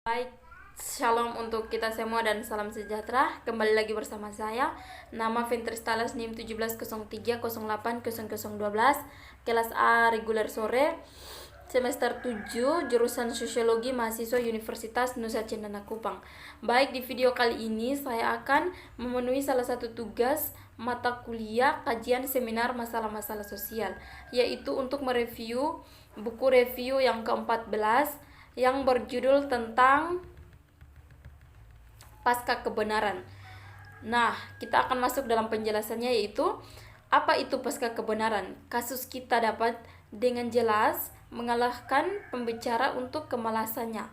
Baik, shalom untuk kita semua dan salam sejahtera. Kembali lagi bersama saya, nama Ventristalas NIM 1703080012, kelas A reguler sore, semester 7, jurusan Sosiologi, mahasiswa Universitas Nusa Cendana Kupang. Baik, di video kali ini saya akan memenuhi salah satu tugas mata kuliah kajian seminar masalah-masalah sosial, yaitu untuk mereview buku review yang ke-14 yang berjudul tentang pasca kebenaran. Nah, kita akan masuk dalam penjelasannya, yaitu apa itu pasca kebenaran. Kasus kita dapat dengan jelas mengalahkan pembicara untuk kemalasannya.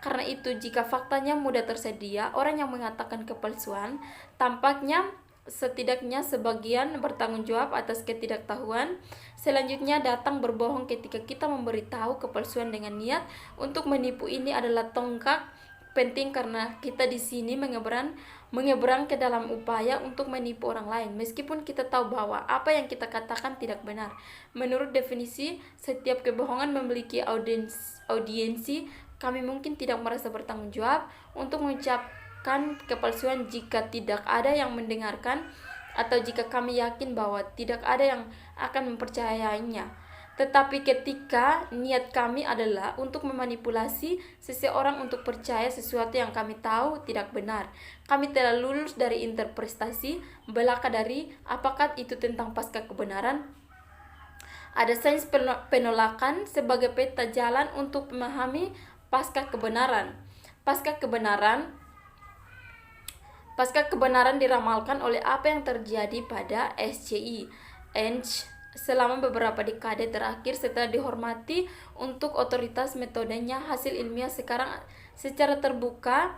Karena itu, jika faktanya mudah tersedia, orang yang mengatakan kepalsuan tampaknya setidaknya sebagian bertanggung jawab atas ketidaktahuan. Selanjutnya datang berbohong ketika kita memberitahu kepalsuan dengan niat untuk menipu. Ini adalah tonggak penting karena kita di sini menyeberang ke dalam upaya untuk menipu orang lain, meskipun kita tahu bahwa apa yang kita katakan tidak benar. Menurut definisi, setiap kebohongan memiliki audiensi. Kami mungkin tidak merasa bertanggung jawab untuk mengucapkan kepalsuan jika tidak ada yang mendengarkan atau jika kami yakin bahwa tidak ada yang akan mempercayainya. Tetapi ketika niat kami adalah untuk memanipulasi seseorang untuk percaya sesuatu yang kami tahu tidak benar, kami telah lulus dari interpretasi belaka dari apakah itu tentang pasca kebenaran. Ada sains penolakan sebagai peta jalan untuk memahami pasca kebenaran. Pasca kebenaran diramalkan oleh apa yang terjadi pada SCI selama beberapa dekade terakhir setelah dihormati untuk otoritas metodenya. Hasil ilmiah sekarang secara terbuka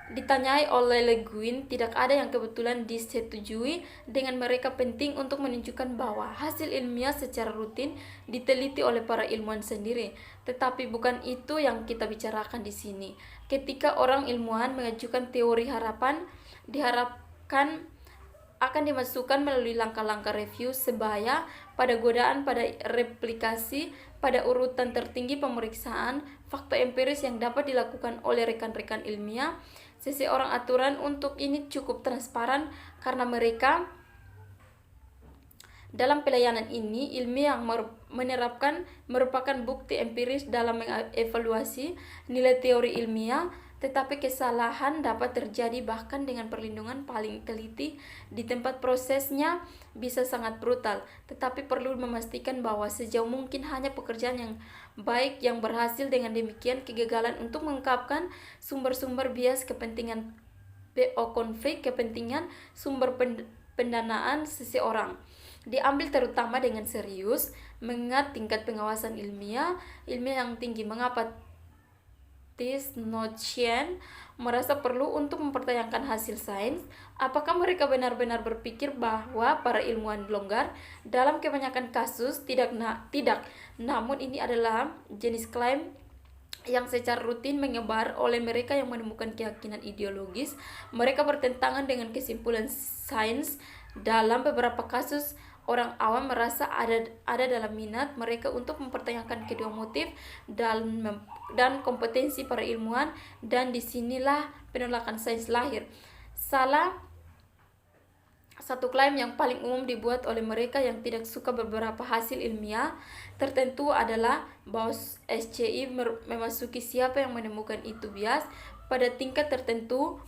ditanyai oleh Le Guin, tidak ada yang kebetulan disetujui dengan mereka. Penting untuk menunjukkan bahwa hasil ilmiah secara rutin diteliti oleh para ilmuwan sendiri, tetapi bukan itu yang kita bicarakan di sini. Ketika orang ilmuwan mengajukan teori harapan, diharapkan akan dimasukkan melalui langkah-langkah review sebaya pada godaan, pada replikasi, pada urutan tertinggi pemeriksaan fakta empiris yang dapat dilakukan oleh rekan-rekan ilmiah. Seseorang aturan untuk ini cukup transparan karena mereka dalam pelayanan ini ilmiah yang menerapkan merupakan bukti empiris dalam mengevaluasi nilai teori ilmiah. Tetapi kesalahan dapat terjadi bahkan dengan perlindungan paling teliti di tempat prosesnya bisa sangat brutal. Tetapi perlu memastikan bahwa sejauh mungkin hanya pekerjaan yang baik yang berhasil. Dengan demikian, kegagalan untuk mengungkapkan sumber-sumber bias kepentingan konflik kepentingan sumber pendanaan seseorang diambil terutama dengan serius, mengingat tingkat pengawasan ilmiah yang tinggi. Mengapa Tisnotchen merasa perlu untuk mempertanyakan hasil sains? Apakah mereka benar-benar berpikir bahwa para ilmuwan longgar dalam kebanyakan kasus? Tidak. Namun ini adalah jenis klaim yang secara rutin menyebar oleh mereka yang menemukan keyakinan ideologis. Mereka bertentangan dengan kesimpulan sains. Dalam beberapa kasus, orang awam merasa ada dalam minat mereka untuk mempertanyakan kedua motif dan kompetensi para ilmuwan, dan disinilah penolakan sains lahir. Salah satu klaim yang paling umum dibuat oleh mereka yang tidak suka beberapa hasil ilmiah tertentu adalah bahwa SCI memasuki siapa yang menemukan itu bias. Pada tingkat tertentu,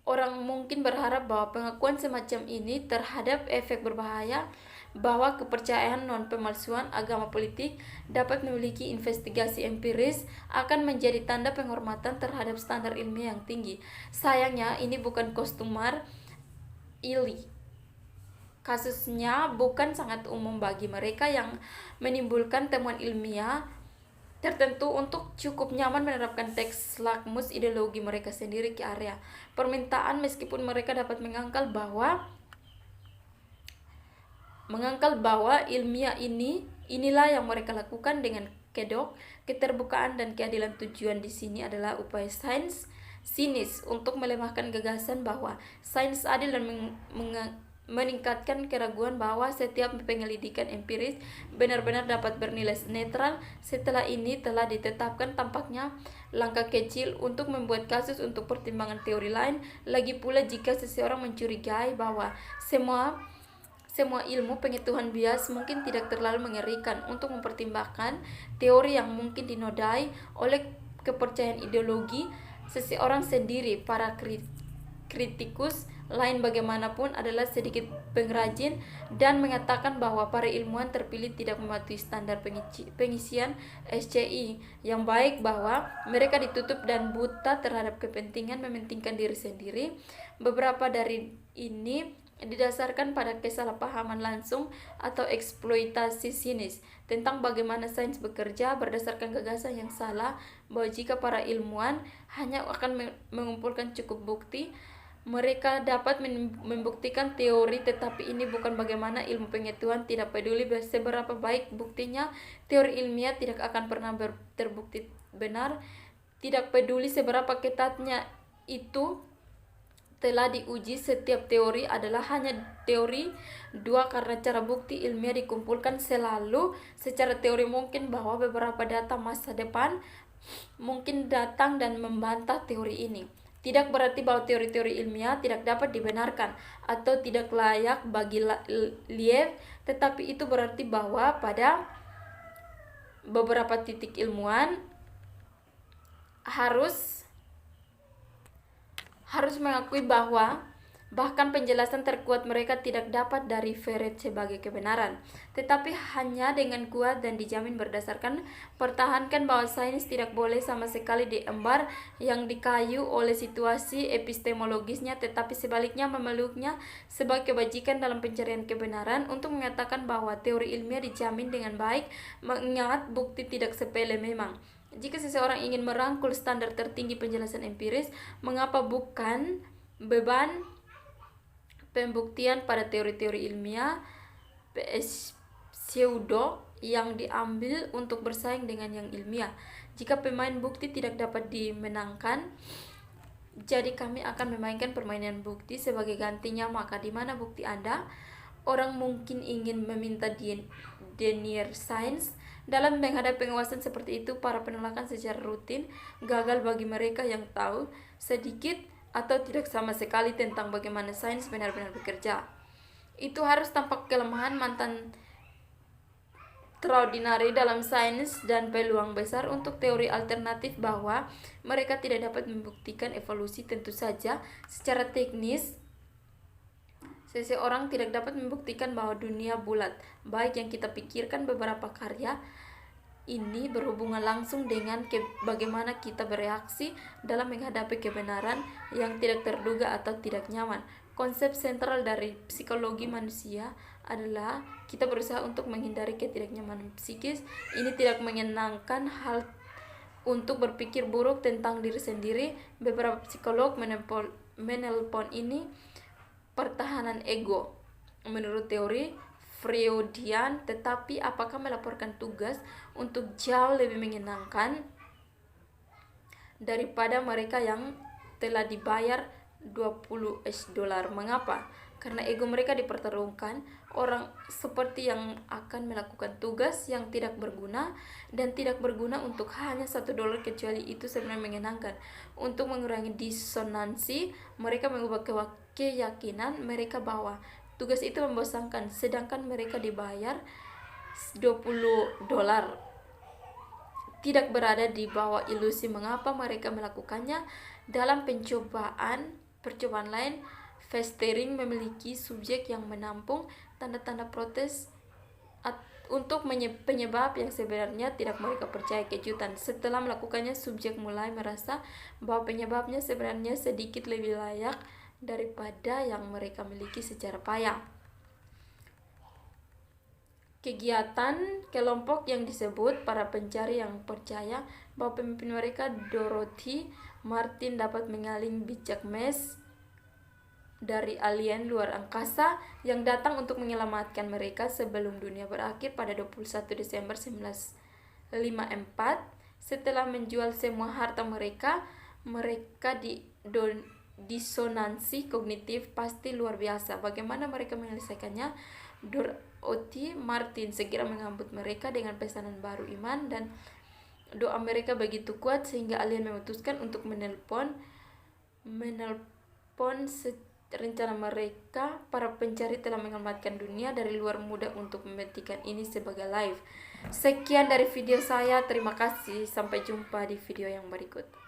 orang mungkin berharap bahwa pengakuan semacam ini terhadap efek berbahaya bahwa kepercayaan non-pemalsuan agama politik dapat memiliki investigasi empiris akan menjadi tanda penghormatan terhadap standar ilmiah yang tinggi. Sayangnya, ini bukan kostumar ili. Kasusnya bukan sangat umum bagi mereka yang menimbulkan temuan ilmiah tertentu untuk cukup nyaman menerapkan teks lakmus ideologi mereka sendiri ke area permintaan, meskipun mereka dapat mengangkal bahwa ilmiah inilah yang mereka lakukan dengan kedok, keterbukaan dan keadilan. Tujuan di sini adalah upaya sains sinis untuk melemahkan gagasan bahwa sains adil dan meningkatkan keraguan bahwa setiap penyelidikan empiris benar-benar dapat bernilai netral. Setelah ini telah ditetapkan, tampaknya langkah kecil untuk membuat kasus untuk pertimbangan teori lain. Lagi pula jika seseorang mencurigai bahwa semua ilmu pengetahuan bias mungkin tidak terlalu mengerikan untuk mempertimbangkan teori yang mungkin dinodai oleh kepercayaan ideologi seseorang sendiri. Para kritikus lain bagaimanapun adalah sedikit pengrajin dan mengatakan bahwa para ilmuwan terpilih tidak mematuhi standar pengisian SCI yang baik, bahwa mereka ditutup dan buta terhadap kepentingan mementingkan diri sendiri. Beberapa dari ini didasarkan pada kesalahpahaman langsung atau eksploitasi sinis tentang bagaimana sains bekerja, berdasarkan gagasan yang salah bahwa jika para ilmuwan hanya akan mengumpulkan cukup bukti, mereka dapat membuktikan teori. Tetapi ini bukan bagaimana ilmu pengetahuan. Tidak peduli seberapa baik buktinya, teori ilmiah tidak akan pernah terbukti benar. Tidak peduli seberapa ketatnya itu telah diuji, setiap teori adalah hanya teori. Dua, karena cara bukti ilmiah dikumpulkan selalu secara teori, mungkin bahwa beberapa data masa depan mungkin datang dan membantah teori ini. Tidak berarti bahwa teori-teori ilmiah tidak dapat dibenarkan atau tidak layak bagi Liev, tetapi itu berarti bahwa pada beberapa titik ilmuwan harus mengakui bahwa bahkan penjelasan terkuat mereka tidak dapat diferet sebagai kebenaran, tetapi hanya dengan kuat dan dijamin berdasarkan pertahankan bahwa sains tidak boleh sama sekali diembar yang dikayu oleh situasi epistemologisnya, tetapi sebaliknya memeluknya sebagai kebajikan dalam pencarian kebenaran. Untuk mengatakan bahwa teori ilmiah dijamin dengan baik, mengingat bukti tidak sepele memang. Jika seseorang ingin merangkul standar tertinggi penjelasan empiris, mengapa bukan beban pembuktian pada teori-teori ilmiah pseudo yang diambil untuk bersaing dengan yang ilmiah? Jika pemain bukti tidak dapat dimenangkan, jadi kami akan memainkan permainan bukti sebagai gantinya. Maka di mana bukti Anda? Orang mungkin ingin meminta denier sains. Dalam menghadapi pengawasan seperti itu, para penolakan secara rutin gagal bagi mereka yang tahu sedikit atau tidak sama sekali tentang bagaimana sains benar-benar bekerja. Itu harus tampak kelemahan mantan extraordinary dalam sains dan peluang besar untuk teori alternatif bahwa mereka tidak dapat membuktikan evolusi. Tentu saja, secara teknis seseorang tidak dapat membuktikan bahwa dunia bulat, baik yang kita pikirkan. Beberapa karya ini berhubungan langsung dengan bagaimana kita bereaksi dalam menghadapi kebenaran yang tidak terduga atau tidak nyaman. Konsep sentral dari psikologi manusia adalah kita berusaha untuk menghindari ketidaknyamanan psikis. Ini tidak menyenangkan hal untuk berpikir buruk tentang diri sendiri. Beberapa psikolog menelpon ini pertahanan ego menurut teori Freudian. Tetapi apakah melaporkan tugas untuk jauh lebih menyenangkan daripada mereka yang telah dibayar $20? Mengapa? Karena ego mereka dipertaruhkan. Orang seperti yang akan melakukan tugas yang tidak berguna dan tidak berguna untuk hanya $1, kecuali itu sebenarnya menyenangkan. Untuk mengurangi disonansi, mereka mengubah keyakinan mereka bahwa tugas itu membosankan, sedangkan mereka dibayar $20. Tidak berada di bawah ilusi. Mengapa mereka melakukannya? Dalam percobaan lain, Festering memiliki subjek yang menampung tanda-tanda protes untuk penyebab yang sebenarnya tidak mereka percaya. Kejutan, setelah melakukannya, subjek mulai merasa bahwa penyebabnya sebenarnya sedikit lebih layak daripada yang mereka miliki secara payah. Kegiatan kelompok yang disebut para pencari yang percaya bahwa pemimpin mereka, Dorothy Martin, dapat mengaling bijak mes dari alien luar angkasa yang datang untuk menyelamatkan mereka sebelum dunia berakhir pada 21 Desember 1954. Setelah menjual semua harta mereka disonansi kognitif pasti luar biasa. Bagaimana mereka menyelesaikannya? Dorothy Martin segera menyambut mereka dengan pesanan baru iman, dan doa mereka begitu kuat sehingga alien memutuskan untuk menelpon rencana mereka. Para pencari telah menyelamatkan dunia dari luar mudah untuk membuktikan ini sebagai live. Sekian dari video saya, terima kasih, sampai jumpa di video yang berikut.